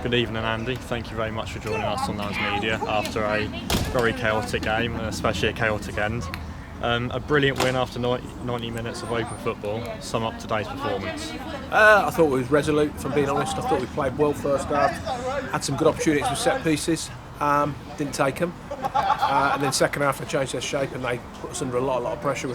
Good evening, Andy. Thank you very much for joining us on Lions Media after a very chaotic game, and especially a chaotic end. A brilliant win after 90 minutes of open football. Sum up today's performance. I thought we was resolute, if I'm being honest. I thought we played well first half. Had some good opportunities with set pieces, didn't take them. And then second half they changed their shape and they put us under a lot of pressure.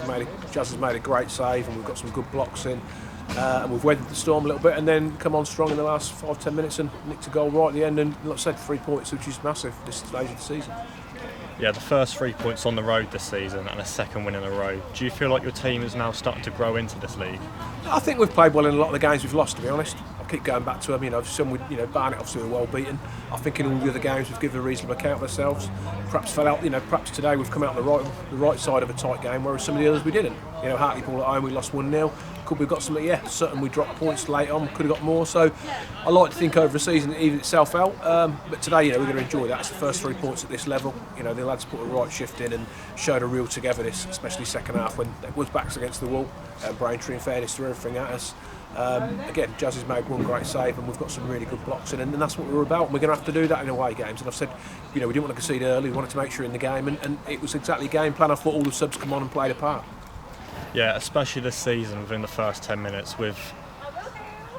Jazz has made a great save and we've got some good blocks in. And we've weathered the storm a little bit and then come on strong in the last 5-10 minutes and nicked a goal right at the end. And like I said, 3 points, which is massive this stage of the season. Yeah, the first 3 points on the road this season and a second win in a row. Do you feel like your team is now starting to grow into this league? I think we've played well in a lot of the games we've lost, to be honest. I keep going back to them. Some we, Barnet obviously were well beaten. I think in all the other games we've given a reasonable account of ourselves. Perhaps fell out. Perhaps today we've come out the right side of a tight game, whereas some of the others we didn't. Hartlepool at home we lost 1-0. Could we have got something? Yeah, certainly we dropped points late on. Could have got more. So I like to think over the season it evens itself out. But today, we're going to enjoy that. It's the first 3 points at this level. The lads put a right shift in and showed a real togetherness, especially second half when it was backs against the wall. Braintree, in fairness, threw everything at us. Again, Jazz has made one great save and we've got some really good blocks in, and that's what we're about. And we're going to have to do that in away games. And I've said, we didn't want to concede early. We wanted to make sure in the game, and it was exactly game plan. I thought all the subs come on and played a part. Yeah, especially this season within the first 10 minutes,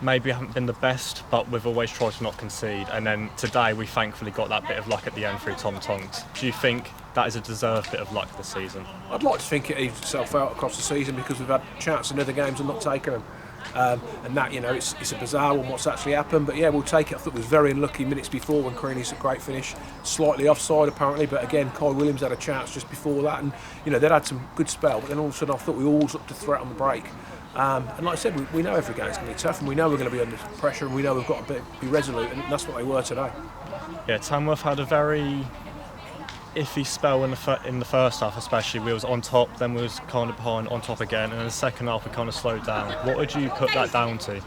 maybe haven't been the best, but we've always tried to not concede. And then today we thankfully got that bit of luck at the end through Tom Tonks. Do you think that is a deserved bit of luck this season? I'd like to think it evens itself out across the season because we've had chances in other games and not taken them. And that, it's a bizarre one what's actually happened, but yeah, we'll take it. I thought it was very unlucky minutes before when Creaney's a great finish, slightly offside apparently, but again, Kai Williams had a chance just before that, and they'd had some good spell, but then all of a sudden I thought we always looked a threat on the break. And like I said, we know every game's going to be tough, and we know we're going to be under pressure, and we know we've got to be resolute, and that's what they were today. Yeah, Tamworth had a very iffy spell in the first half, especially. We was on top, then we was kind of behind, on top again, and in the second half we kind of slowed down. What would you put that down to?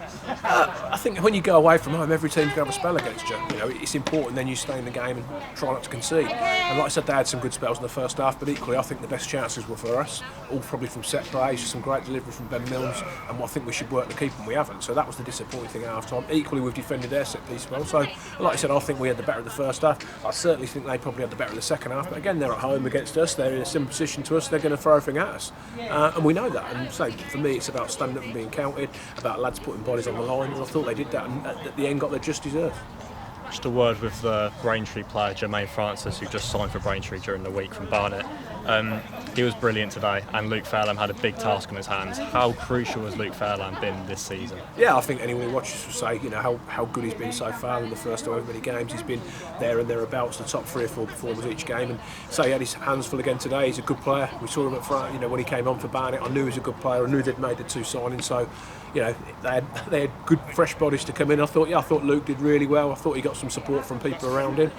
I think when you go away from home, every team's going to have a spell against you. It's important then you stay in the game and try not to concede. And like I said, they had some good spells in the first half, but equally I think the best chances were for us, all probably from set plays, some great delivery from Ben Milnes, and I think we should work to keep them, we haven't. So that was the disappointing thing at half time. Equally we've defended their set piece well. So like I said, I think we had the better of the first half. I certainly think they probably had the better of the second half, but again, they're at home against us, they're in a similar position to us, they're going to throw everything at us, and we know that. And so for me it's about standing up and being counted, about lads putting bodies on the line, and I thought they did that, and at the end got their just deserved. Just a word with the Braintree player Jermaine Francis, who just signed for Braintree during the week from Barnet. He was brilliant today, and Luke Fairlamb had a big task on his hands. How crucial has Luke Fairlamb been this season? Yeah, I think anyone who watches will say, how good he's been so far in the first however many games. He's been there and thereabouts, the top 3 or 4 performers each game. And so he had his hands full again today. He's a good player. We saw him at front. When he came on for Barnet, I knew he was a good player. I knew they'd made the 2 signings. So, they had good fresh bodies to come in. I thought Luke did really well. I thought he got some support from people around him,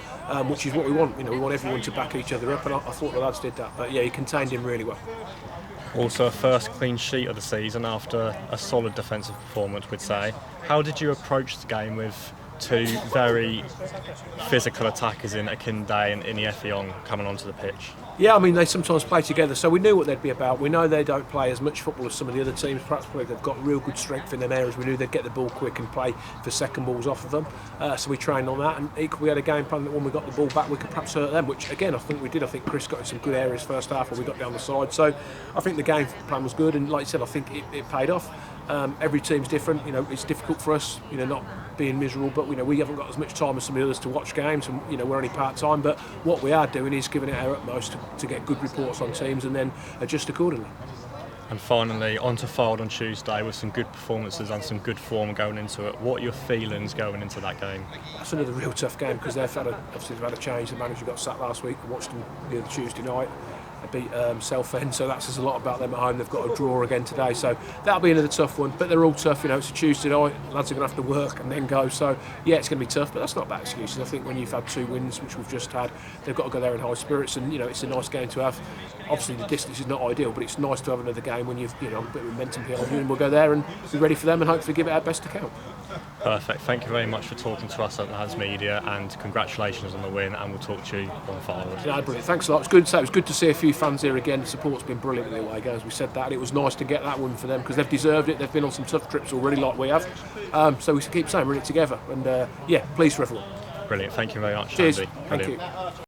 which is what we want. We want everyone to back each other up, and I thought the lads did that. But yeah, he contained him really well. Also a first clean sheet of the season after a solid defensive performance, we'd say. How did you approach the game with 2 very physical attackers in Akinde and Inieffiong coming onto the pitch? Yeah, they sometimes play together, so we knew what they'd be about. We know they don't play as much football as some of the other teams. Perhaps they've got real good strength in them areas. We knew they'd get the ball quick and play for second balls off of them. So we trained on that, and equally we had a game plan that when we got the ball back we could perhaps hurt them, which again I think we did. I think Chris got in some good areas first half when we got down the side. So I think the game plan was good, and like I said, I think it paid off. Every team's different. It's difficult for us, not being miserable, but we haven't got as much time as some of the others to watch games, and we're only part-time, but what we are doing is giving it our utmost to get good reports on teams and then adjust accordingly. And finally, on to Fylde on Tuesday with some good performances and some good form going into it. What are your feelings going into that game? That's another real tough game because they've had a change. The manager got sacked last week. I watched them the other Tuesday night. They beat Southend, so that says a lot about them at home. They've got a draw again today, so that'll be another tough one. But they're all tough, it's a Tuesday night. Lads are going to have to work and then go. So yeah, it's going to be tough, but that's not bad excuses. I think when you've had 2 wins, which we've just had, they've got to go there in high spirits, and it's a nice game to have. Obviously the distance is not ideal, but it's nice to have another game when you've a bit of momentum behind you, and we'll go there and be ready for them and hopefully give it our best account. Perfect. Thank you very much for talking to us at Lads Media, and congratulations on the win, and we'll talk to you on forward. Yeah, brilliant. Thanks a lot. It was good to see a few fans here again. The support's been brilliant in the away games. We said that, and it was nice to get that win for them because they've deserved it. They've been on some tough trips already, like we have. So we should keep saying we're in it together. And pleased for everyone. Brilliant. Thank you very much, Cheers. Andy. Thank Brilliant. you.